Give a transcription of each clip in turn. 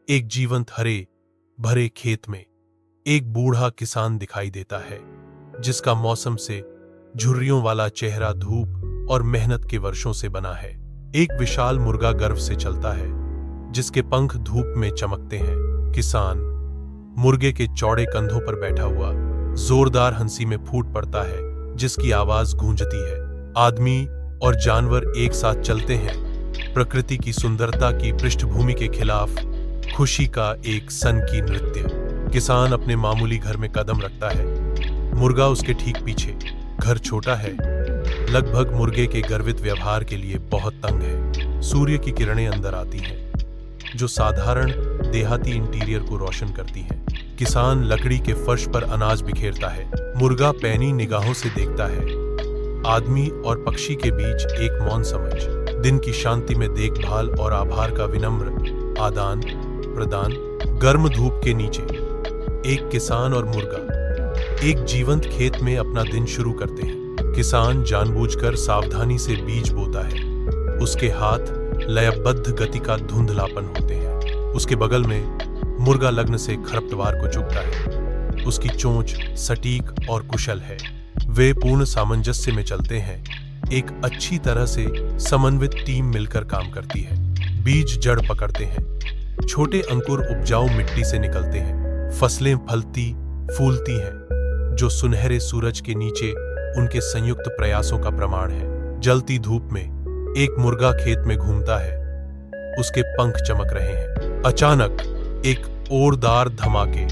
एक जीवंत हरे भरे खेत में एक बूढ़ा किसान दिखाई देता है, जिसका मौसम से झुर्रियों वाला चेहरा धूप और मेहनत के वर्षों से बना है। एक विशाल मुर्गा गर्व से चलता है, जिसके पंख धूप में चमकते हैं। किसान मुर्गे के चौड़े कंधों पर बैठा हुआ जोरदार हंसी में फूट पड़ता है, जिसकी आवाज गूंजती है। आदमी और जानवर एक साथ चलते हैं, प्रकृति की सुंदरता की पृष्ठभूमि के खिलाफ खुशी का एक सनकी नृत्य। किसान अपने मामूली घर में कदम रखता है, मुर्गा उसके ठीक पीछे। घर छोटा है, लगभग मुर्गे के गर्वित व्यवहार के लिए बहुत तंग है। सूर्य की किरणें अंदर आती हैं, जो साधारण देहाती इंटीरियर को रोशन करती हैं। किसान लकड़ी के फर्श पर अनाज बिखेरता है, मुर्गा पैनी निगाहों से देखता है। आदमी और पक्षी के बीच एक मौन समझ, दिन की शांति में देखभाल और आभार का विनम्र आदान प्रदान। गर्म धूप के नीचे एक किसान और मुर्गा एक जीवंत खेत में अपना दिन शुरू करते हैं। किसान जानबूझकर सावधानी से बीज बोता है, उसके हाथ लयबद्ध गति का धुंधलापन होते हैं। उसके बगल में मुर्गा लग्न से खरपतवार को चुगता है, उसकी चोंच सटीक और कुशल है। वे पूर्ण सामंजस्य में चलते हैं, एक अच्छी तरह से समन्वित टीम मिलकर काम करती है। बीज जड़ पकड़ते हैं, छोटे अंकुर उपजाऊ मिट्टी से निकलते हैं। फसलें फलती फूलती हैं, जो सुनहरे सूरज के नीचे उनके संयुक्त प्रयासों का प्रमाण है। जलती धूप में एक मुर्गा खेत में घूमता है, उसके पंख चमक रहे हैं। अचानक एक ओरदार धमाके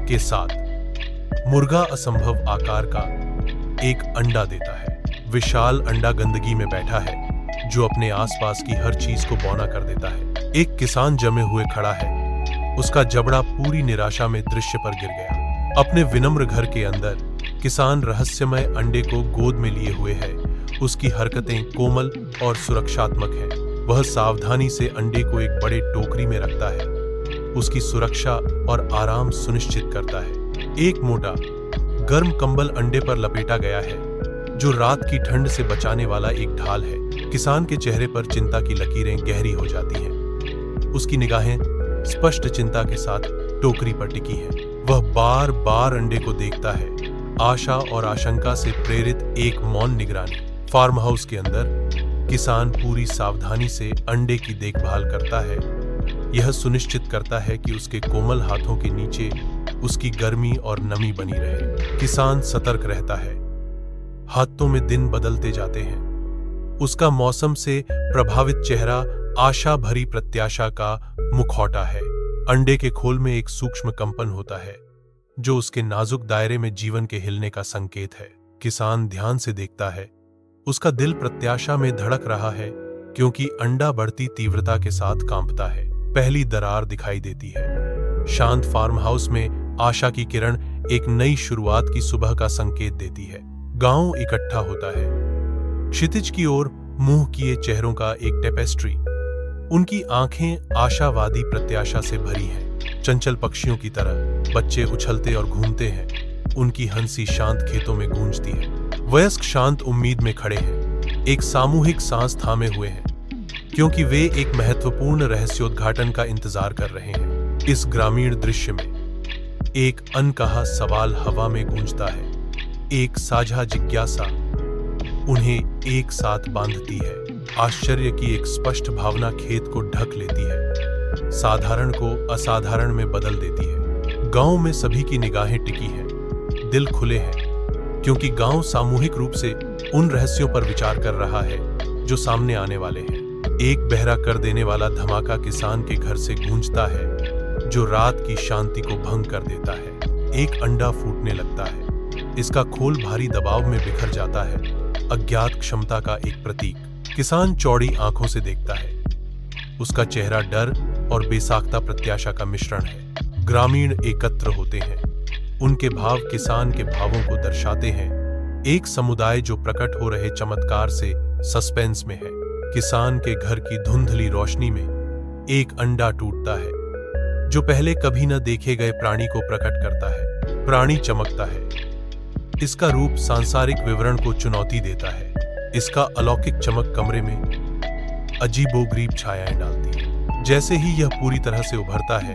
के साथ मुर्गा असंभव आकार का एक अंडा देता है। विशाल अंडा गंदगी में बैठा है, जो अपने आसपास की हर चीज को बौना कर देता है। एक किसान जमे हुए खड़ा है, उसका जबड़ा पूरी निराशा में दृश्य पर गिर गया। अपने विनम्र घर के अंदर किसान रहस्यमय अंडे को गोद में लिए हुए है। उसकी हरकतें कोमल और सुरक्षात्मक हैं। वह सावधानी से अंडे को एक बड़े टोकरी में रखता है, उसकी सुरक्षा और आराम सुनिश्चित करता है। एक मोटा गर्म कंबल अंडे पर लपेटा गया है, जो रात की ठंड से बचाने वाला एक ढाल है। किसान के चेहरे पर चिंता की लकीरें गहरी हो जाती हैं, उसकी निगाहें स्पष्ट चिंता के साथ टोकरी पर टिकी हैं। वह बार बार अंडे को देखता है, आशा और आशंका से प्रेरित एक मौन निगरानी। फार्म हाउस के अंदर किसान पूरी सावधानी से अंडे की देखभाल करता है, यह सुनिश्चित करता है कि उसके कोमल हाथों के नीचे उसकी गर्मी और नमी बनी रहे। किसान सतर्क रहता है, हाथों में दिन बदलते जाते हैं। उसका मौसम से प्रभावित चेहरा आशा भरी प्रत्याशा का मुखौटा है। अंडे के खोल में एक सूक्ष्म कंपन होता है, जो उसके नाजुक दायरे में जीवन के हिलने का संकेत है। किसान ध्यान से देखता है, उसका दिल प्रत्याशा में धड़क रहा है, क्योंकि अंडा बढ़ती तीव्रता के साथ कांपता है। पहली दरार दिखाई देती है। शांत फार्म हाउस में आशा की किरण एक नई शुरुआत की सुबह का संकेत देती है। गांव इकट्ठा होता है, क्षितिज की ओर मुंह किए चेहरों का एक टेपेस्ट्री। उनकी आंखें आशावादी प्रत्याशा से भरी हैं। चंचल पक्षियों की तरह बच्चे उछलते और घूमते हैं, उनकी हंसी शांत खेतों में गूंजती है। वयस्क शांत उम्मीद में खड़े हैं, एक सामूहिक सांस थामे हुए हैं, क्योंकि वे एक महत्वपूर्ण रहस्योद्घाटन का इंतजार कर रहे हैं। इस ग्रामीण दृश्य में एक अनकहा सवाल हवा में गूंजता है, एक साझा जिज्ञासा उन्हें एक साथ बांधती है। आश्चर्य की एक स्पष्ट भावना खेत को ढक लेती है, साधारण को असाधारण में बदल देती है। गांव में सभी की निगाहें टिकी हैं, दिल खुले हैं, क्योंकि गांव सामूहिक रूप से उन रहस्यों पर विचार कर रहा है जो सामने आने वाले हैं। एक बहरा कर देने वाला धमाका किसान के घर से गूंजता है, जो रात की शांति को भंग कर देता है। एक अंडा फूटने लगता है, इसका खोल भारी दबाव में बिखर जाता है, अज्ञात क्षमता का एक प्रतीक। किसान चौड़ी आंखों से देखता है, उसका चेहरा डर और बेसाख्ता प्रत्याशा का मिश्रण है। ग्रामीण एकत्र होते हैं, उनके भाव किसान के भावों को दर्शाते हैं। एक समुदाय जो प्रकट हो रहे चमत्कार से सस्पेंस में है। किसान के घर की धुंधली रोशनी में एक अंडा टूटता है, जो पहले कभी न देखे गए प्राणी को प्रकट करता है। प्राणी चमकता है, इसका रूप सांसारिक विवरण को चुनौती देता है। इसका अलौकिक चमक कमरे में अजीबोगरीब छायाएं डालती है, जैसे ही यह पूरी तरह से उभरता है,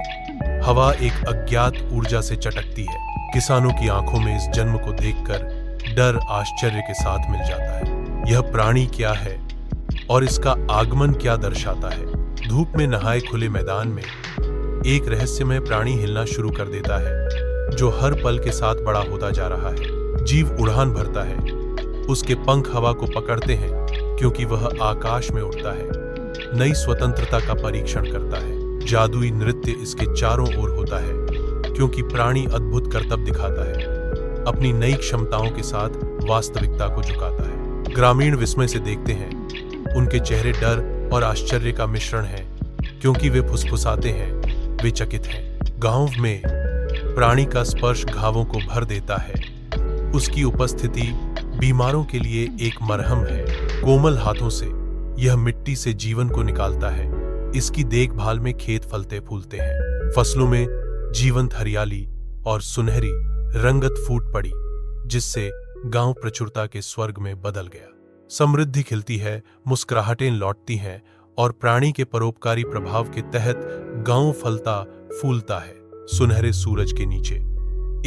हवा एक अज्ञात ऊर्जा से चटकती है। किसानों की आंखों में इस जन्म को देखकर डर आश्चर्य के साथ मिल जाता है। यह प्राणी क्या है और इसका आगमन क्या दर्शाता है? धूप में नहाए खुले मैदान में एक रहस्यमय प्राणी हिलना शुरू कर देता है, जो हर पल के साथ बड़ा होता जा रहा है। जीव उड़ान भरता है, उसके पंख हवा को पकड़ते हैं क्योंकि वह आकाश में उड़ता है, नई स्वतंत्रता का परीक्षण करता है। जादुई नृत्य इसके चारों ओर होता है क्योंकि प्राणी अद्भुत करतब दिखाता है, अपनी नई क्षमताओं के साथ वास्तविकता को झुकाता है। ग्रामीण विस्मय से देखते हैं, उनके चेहरे डर और आश्चर्य का मिश्रण है क्योंकि वे फुसफुसाते हैं, वे चकित हैं। गांव में प्राणी का स्पर्श घावों को भर देता है, उसकी उपस्थिति बीमारों के लिए एक मरहम है। कोमल हाथों से यह मिट्टी से जीवन को निकालता है, इसकी देखभाल में खेत फलते फूलते हैं, फसलों में जीवंत हरियाली और सुनहरी रंगत फूट पड़ी, जिससे गांव प्रचुरता के स्वर्ग में बदल गया। समृद्धि खिलती है, मुस्कुराहटें लौटती हैं और प्राणी के परोपकारी प्रभाव के तहत गांव फलता फूलता है। सुनहरे सूरज के नीचे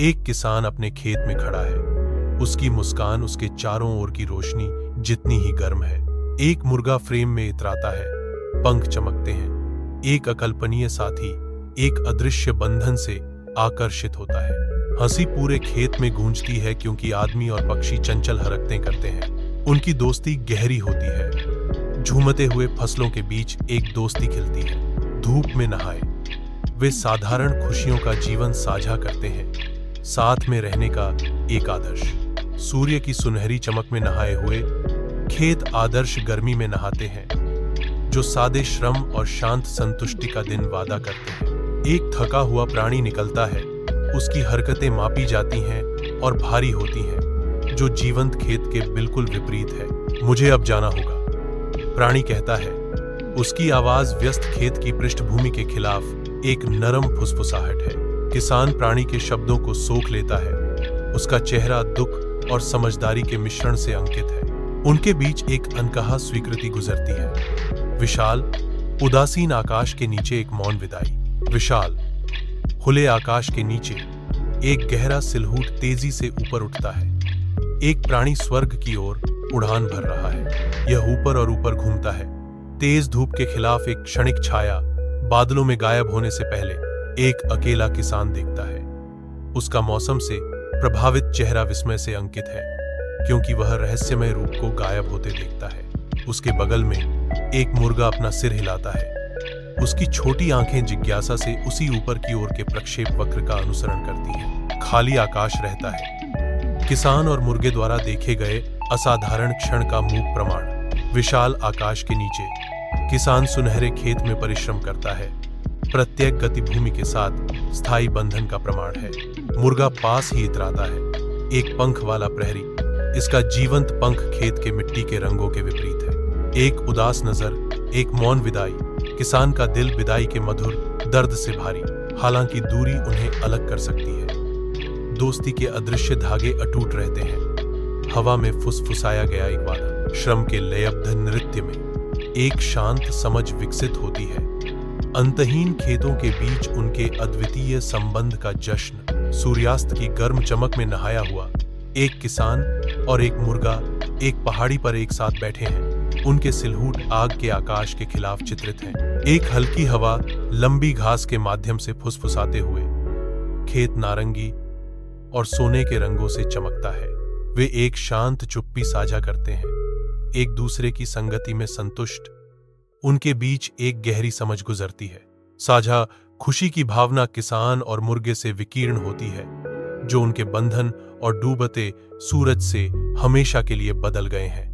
एक किसान अपने खेत में खड़ा है, उसकी मुस्कान उसके चारों ओर की रोशनी जितनी ही गर्म है। एक मुर्गा फ्रेम में इतराता है, पंख चमकते हैं। एक अकल्पनीय साथी एक अदृश्य बंधन से आकर्षित होता है। हंसी पूरे खेत में गूंजती है क्योंकि आदमी और पक्षी चंचल हरकतें करते हैं। उनकी दोस्ती गहरी होती है। झूमते हुए फसलों के बीच एक दोस्ती खिलती है। धूप में नहाए वे साधारण खुशियों का जीवन साझा करते हैं, साथ में रहने का एक आदर्श। सूर्य की सुनहरी चमक में नहाए हुए खेत आदर्श गर्मी में नहाते हैं, जो सादे श्रम और शांत संतुष्टि का दिन वादा करते हैं। एक थका हुआ प्राणी निकलता है, उसकी हरकतें मापी जाती हैं और भारी होती हैं, जो जीवंत खेत के बिल्कुल विपरीत है। मुझे अब जाना होगा, प्राणी कहता है। उसकी आवाज व्यस्त खेत की पृष्ठभूमि के खिलाफ एक नरम फुसफुसाहट है। किसान प्राणी के शब्दों को सोख लेता है, उसका चेहरा दुख और समझदारी के मिश्रण से अंकित है। उनके बीच एक अनकहा स्वीकृति गुजरती है। विशाल उदासीन आकाश के नीचे एक मौन विदाई। विशाल खुले आकाश के नीचे एक गहरा सिलहूट तेजी से ऊपर उठता है। एक प्राणी स्वर्ग की ओर उड़ान भर रहा है। यह ऊपर और ऊपर घूमता है। तेज धूप के खिलाफ एक क्षणिक छाया बादलों में गायब होने से पहले एक अकेला किसान दिखता है। उसका मौसम से प्रभावित चेहरा विस्मय से अंकित है क्योंकि वह रहस्यमय रूप को गायब होते देखता है। उसके बगल में एक मुर्गा अपना सिर हिलाता है। उसकी छोटी आंखें जिज्ञासा से उसी ऊपर की ओर के प्रक्षेप वक्र का अनुसरण करती हैं। खाली आकाश रहता है। किसान और मुर्गे द्वारा देखे गए असाधारण क्षण का मूक प्रमाण। विशाल आकाश के नीचे किसान सुनहरे खेत में परिश्रम करता है। प्रत्येक गतिभूमि के साथ स्थायी बंधन का प्रमाण है। मुर्गा पास ही इतराता है, एक पंख वाला प्रहरी। इसका जीवंत पंख खेत के मिट्टी के रंगों के विपरीत है। एक उदास नजर, एक मौन विदाई। किसान का दिल विदाई के मधुर दर्द से भारी, हालांकि दूरी उन्हें अलग कर सकती है। दोस्ती के अदृश्य धागे अटूट रहते हैं। हवा में फुसफुसाया गया एक वादा। श्रम के लयबद्ध नृत्य में एक शांत समझ विकसित होती है। अंतहीन खेतों के बीच उनके अद्वितीय संबंध का जश्न। सूर्यास्त की गर्म चमक में नहाया हुआ एक किसान और एक मुर्गा एक पहाड़ी पर एक साथ बैठे हैं। उनके सिलहूट आग के आकाश के खिलाफ चित्रित हैं। एक हल्की हवा लंबी घास के माध्यम से फुसफुसाते हुए खेत नारंगी और सोने के रंगों से चमकता है। वे एक शांत चुप्पी साझा करते हैं, एक दूसरे की संगति में संतुष्ट। उनके बीच एक गहरी समझ गुजरती है। साझा खुशी की भावना किसान और मुर्गे से विकीर्ण होती है, जो उनके बंधन और डूबते सूरज से हमेशा के लिए बदल गए हैं।